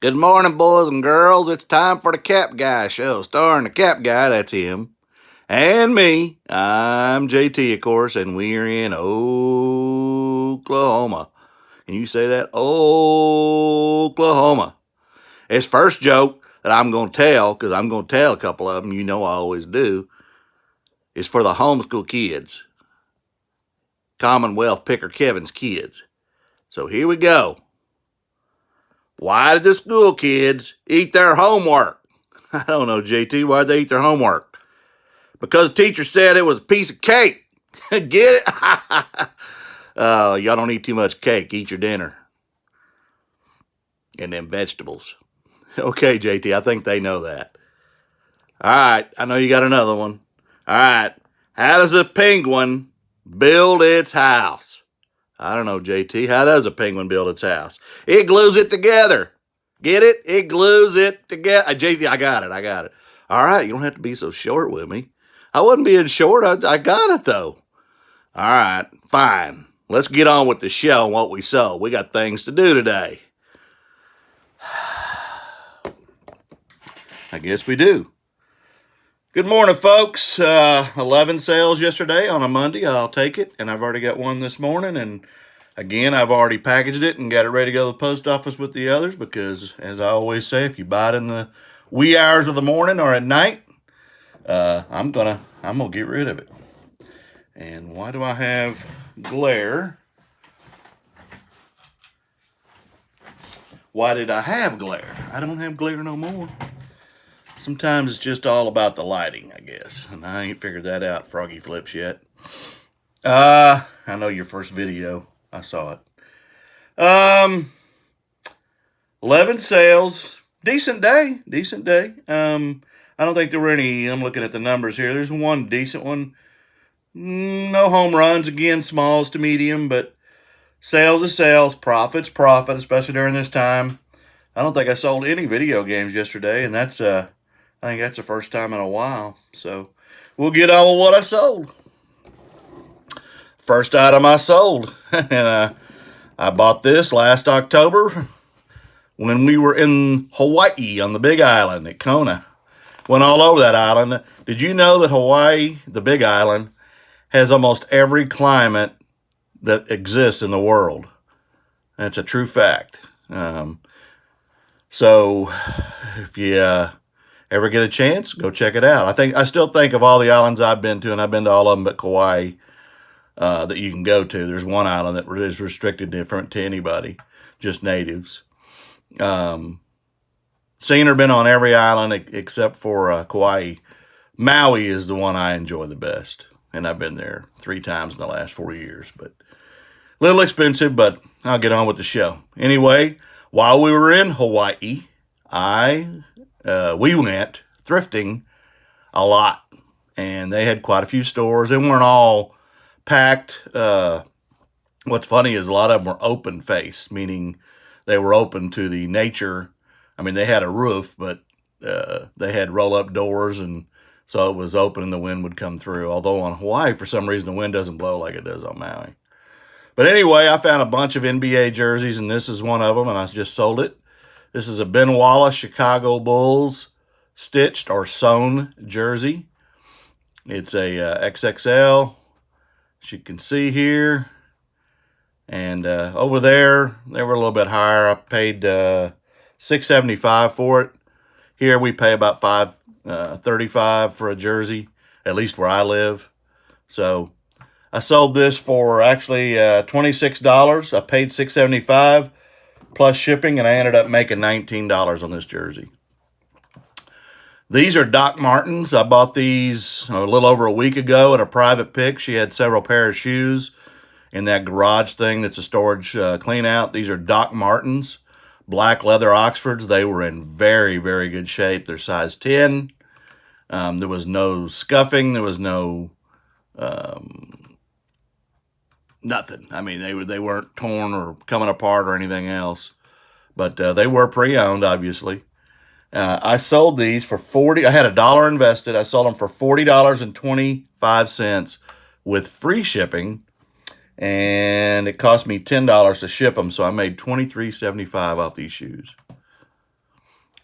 Good morning, boys and girls. It's time for the Cap Guy show, starring the Cap Guy, that's him, and me. I'm JT, of course, and we're in Oklahoma. Can you say that? Oklahoma. His first joke that I'm going to tell, because I'm going to tell a couple of them, you know I always do, is for the homeschool kids. Commonwealth Picker Kevin's kids. So here we go. Why did the school kids eat their homework? I don't know, JT. Why'd they eat their homework? Because the teacher said it was a piece of cake. Get it? Y'all don't eat too much cake. Eat your dinner. And then vegetables. Okay, JT, I think they know that. All right, I know you got another one. All right, how does a penguin build its house? I don't know, JT. How does a penguin build its house? It glues it together. Get it? It glues it together. JT, I got it. All right, you don't have to be so short with me. I wasn't being short. I got it, though. All right, fine. Let's get on with the show and what we sold. We got things to do today. I guess we do. Good morning, folks. 11 sales yesterday on a Monday. I'll take it. And I've already got one this morning. And again, I've already packaged it and got it ready to go to the post office with the others because, as I always say, if you buy it in the wee hours of the morning or at night, I'm gonna get rid of it. And why do I have glare? Why did I have glare? I don't have glare no more. Sometimes it's just all about the lighting, I guess. And I ain't figured that out, Froggy Flips, yet. I know your first video. I saw it. 11 sales. Decent day. I don't think there were any. I'm looking at the numbers here. There's one decent one. No home runs. Again, smalls to medium, but sales is sales. Profit's profit, especially during this time. I don't think I sold any video games yesterday, and that's I think that's the first time in a while. So we'll get on with what I sold. First item I sold, and I bought this last October when we were in Hawaii on the Big Island at Kona. Went all over that island. Did you know that Hawaii, the Big Island, has almost every climate that exists in the world? That's a true fact. So if you ever get a chance, go check it out. I still think of all the islands I've been to, and I've been to all of them but Kauai, that you can go to. There's one island that is restricted different to anybody, just natives. Seen or been on every island except for Kauai. Maui is the one I enjoy the best, and I've been there 3 times in the last 4 years. But a little expensive, but I'll get on with the show. Anyway, while we were in Hawaii, we went thrifting a lot, and they had quite a few stores. They weren't all packed. What's funny is a lot of them were open face, meaning they were open to the nature. I mean, they had a roof, but they had roll-up doors, and so it was open and the wind would come through. Although on Hawaii, for some reason, the wind doesn't blow like it does on Maui. But anyway, I found a bunch of NBA jerseys, and this is one of them, and I just sold it. This is a Ben Wallace Chicago Bulls stitched or sewn jersey. It's a XXL, as you can see here. And over there, they were a little bit higher. I paid $6.75 for it. Here we pay about $5.35 for a jersey, at least where I live. So I sold this for actually $26. I paid $6.75 plus shipping, and I ended up making $19 on this jersey. These are Doc Martens. I bought these a little over a week ago at a private pick. She had several pair of shoes in that garage thing that's a storage clean out. These are Doc Martens, black leather Oxfords. They were in very, very good shape. They're size 10. There was no scuffing. There was no nothing. I mean, they weren't torn or coming apart or anything else. But they were pre-owned, obviously. I sold these for $40. I had $1 invested. I sold them for $40.25 with free shipping, and it cost me $10 to ship them. So I made $23.75 off these shoes.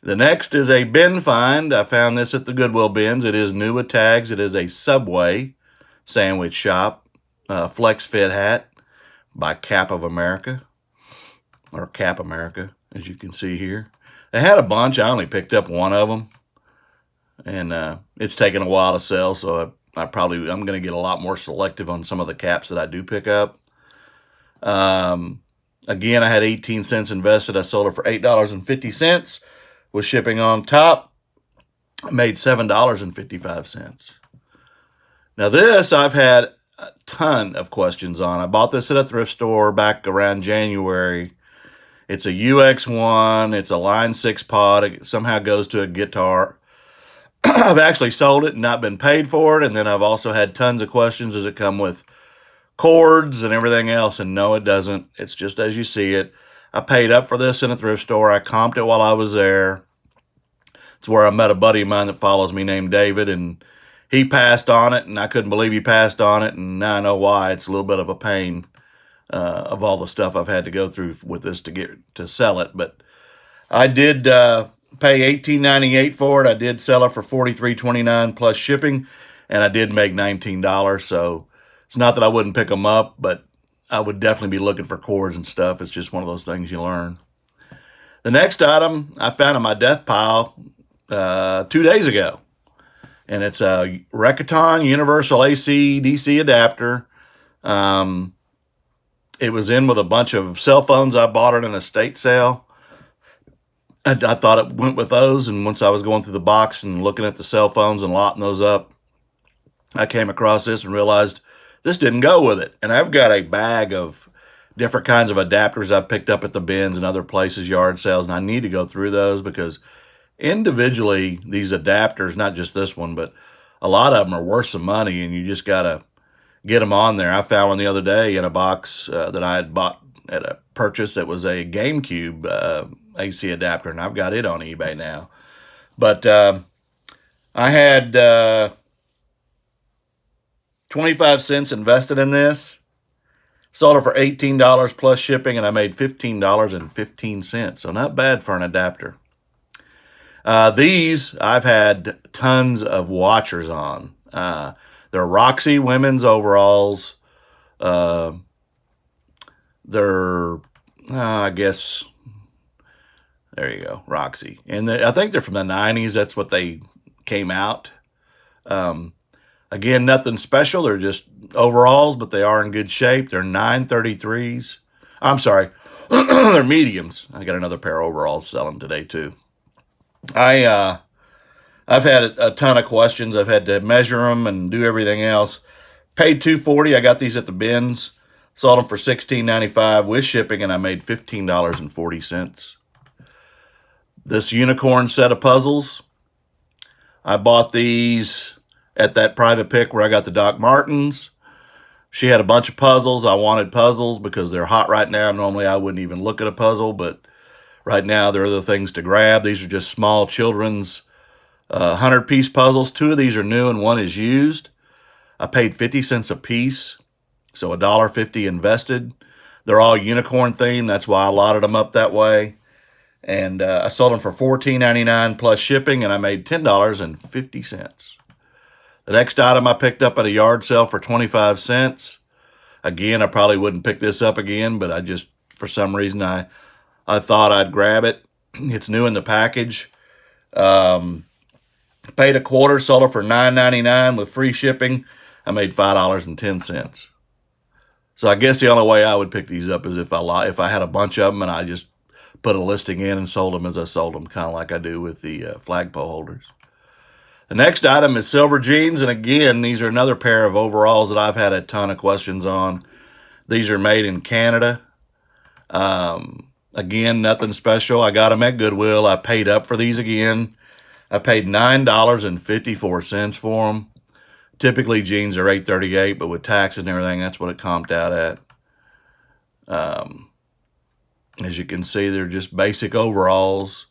The next is a bin find. I found this at the Goodwill bins. It is new with tags. It is a Subway sandwich shop flex fit hat by Cap of America, or Cap America, as you can see here. They had a bunch. I only picked up one of them, and it's taken a while to sell, so I'm going to get a lot more selective on some of the caps that I do pick up. Again, I had 18 cents invested. I sold it for $8.50 with shipping on top. I made $7.55. Now this I've had a ton of questions on. I bought this at a thrift store back around January. It's a UX1. It's a Line 6 pod. It somehow goes to a guitar. I've actually sold it and not been paid for it. And then I've also had tons of questions. Does it come with cords and everything else? And no, it doesn't. It's just as you see it. I paid up for this in a thrift store. I comped it while I was there. It's where I met a buddy of mine that follows me named David, and he passed on it, and I couldn't believe he passed on it, and now I know why. It's a little bit of a pain of all the stuff I've had to go through with this to sell it. But I did pay $18.98 for it. I did sell it for $43.29 plus shipping, and I did make $19. So it's not that I wouldn't pick them up, but I would definitely be looking for cords and stuff. It's just one of those things you learn. The next item I found in my death pile 2 days ago, and it's a Rekaton Universal AC DC adapter. It was in with a bunch of cell phones I bought at an estate sale. I thought it went with those, and once I was going through the box and looking at the cell phones and lotting those up, I came across this and realized this didn't go with it. And I've got a bag of different kinds of adapters I've picked up at the bins and other places, yard sales, and I need to go through those because individually, these adapters, not just this one, but a lot of them are worth some money, and you just got to get them on there. I found one the other day in a box that I had bought at a purchase that was a GameCube AC adapter, and I've got it on eBay now. But I had 25 cents invested in this. Sold it for $18 plus shipping, and I made $15.15. So not bad for an adapter. These I've had tons of watchers on. They're Roxie women's overalls. They're, I guess, there you go, Roxie. And I think they're from the 90s. That's what they came out. Again, nothing special. They're just overalls, but they are in good shape. They're 933s. I'm sorry. They're mediums. I got another pair of overalls selling today, too. I've had a ton of questions. I've had to measure them and do everything else. Paid $2.40. I got these at the bins. Sold them for $16.95 with shipping, and I made $15.40. This unicorn set of puzzles, I bought these at that private pick where I got the Doc Martens. She had a bunch of puzzles. I wanted puzzles because they're hot right now. Normally I wouldn't even look at a puzzle, but right now there are the things to grab. These are just small children's 100-piece puzzles. 2 of these are new and 1 is used. I paid 50 cents a piece, so $1.50 invested. They're all unicorn themed. That's why I lotted them up that way. And I sold them for $14.99 plus shipping, and I made $10.50. The next item I picked up at a yard sale for 25 cents. Again, I probably wouldn't pick this up again, but I just, for some reason, I thought I'd grab it. It's new in the package. Paid a quarter, sold it for $9.99 with free shipping. I made $5.10. So I guess the only way I would pick these up is if I had a bunch of them and I just put a listing in and sold them as I sold them, kind of like I do with the flagpole holders. The next item is silver jeans, and again, these are another pair of overalls that I've had a ton of questions on. These are made in Canada. Again, nothing special. I got them at Goodwill. I paid up for these again. I paid $9.54 for them. Typically, jeans are $8.38, but with taxes and everything, that's what it comped out at. As you can see, they're just basic overalls.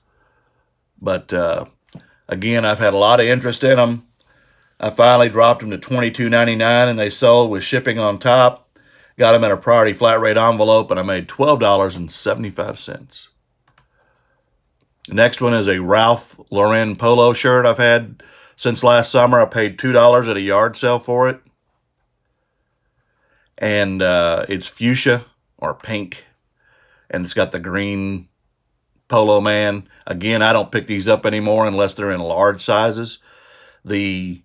But again, I've had a lot of interest in them. I finally dropped them to $22.99, and they sold with shipping on top. Got them in a priority flat rate envelope, and I made $12.75. The next one is a Ralph Lauren polo shirt I've had since last summer. I paid $2 at a yard sale for it. And it's fuchsia or pink. And it's got the green Polo man. Again, I don't pick these up anymore unless they're in large sizes. The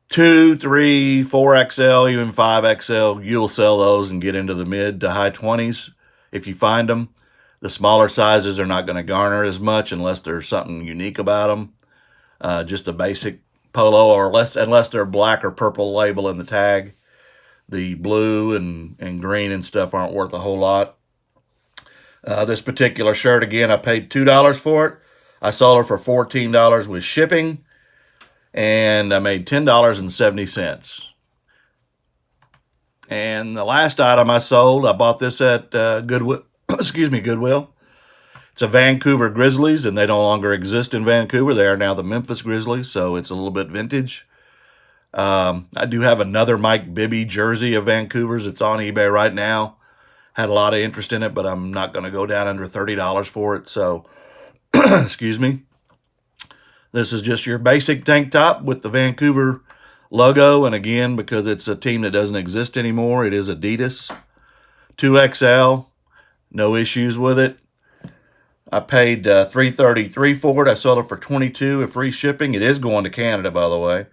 2, 3, 4XL, even 5XL, you'll sell those and get into the mid to high 20s if you find them. The smaller sizes are not going to garner as much unless there's something unique about them. Just a basic polo, or unless they're black or purple label in the tag. The blue and green and stuff aren't worth a whole lot. This particular shirt, again, I paid $2 for it. I sold it for $14 with shipping, and I made $10.70. And the last item I sold, I bought this at Goodwill. Goodwill. It's a Vancouver Grizzlies, and they no longer exist in Vancouver. They are now the Memphis Grizzlies, so it's a little bit vintage. I do have another Mike Bibby jersey of Vancouver's. It's on eBay right now. Had a lot of interest in it, but I'm not going to go down under $30 for it. So, excuse me. This is just your basic tank top with the Vancouver logo. And again, because it's a team that doesn't exist anymore, it is Adidas. 2XL. No issues with it. I paid $3.33 for it. I sold it for $22 with free shipping. It is going to Canada, by the way.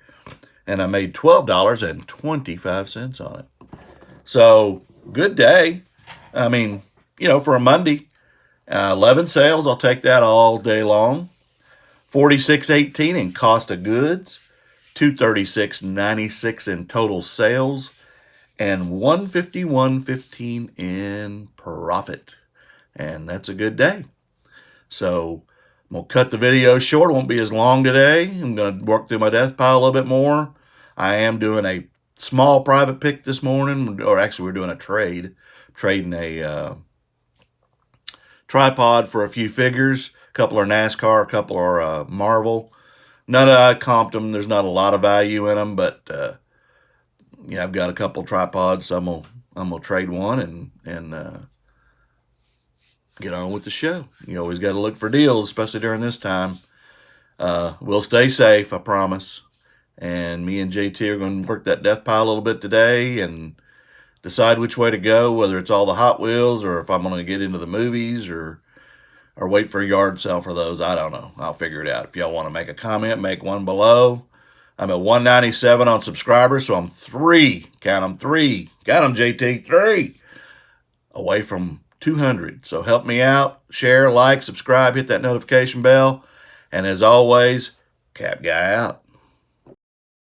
And I made $12.25 on it. So, good day. I mean, for a Monday, 11 sales. I'll take that all day long. $46.18 in cost of goods, $236.96 in total sales, and $151.15 in profit. And that's a good day. So I'm going to cut the video short. It won't be as long today. I'm going to work through my death pile a little bit more. I am doing a small private pick this morning, or actually we're doing a trade. Trading a tripod for a few figures. A couple are NASCAR, a couple are Marvel. None of I comped them. There's not a lot of value in them, but I've got a couple tripods, so I'm gonna trade one and get on with the show. You always got to look for deals, especially during this time. We'll stay safe, I promise. And me and JT are going to work that death pile a little bit today and decide which way to go, whether it's all the Hot Wheels or if I'm going to get into the movies or wait for a yard sale for those. I don't know. I'll figure it out. If y'all want to make a comment, make one below. I'm at 197 on subscribers, so I'm 3, count them 3, got them JT, 3 away from 200. So help me out, share, like, subscribe, hit that notification bell. And as always, Cap Guy out.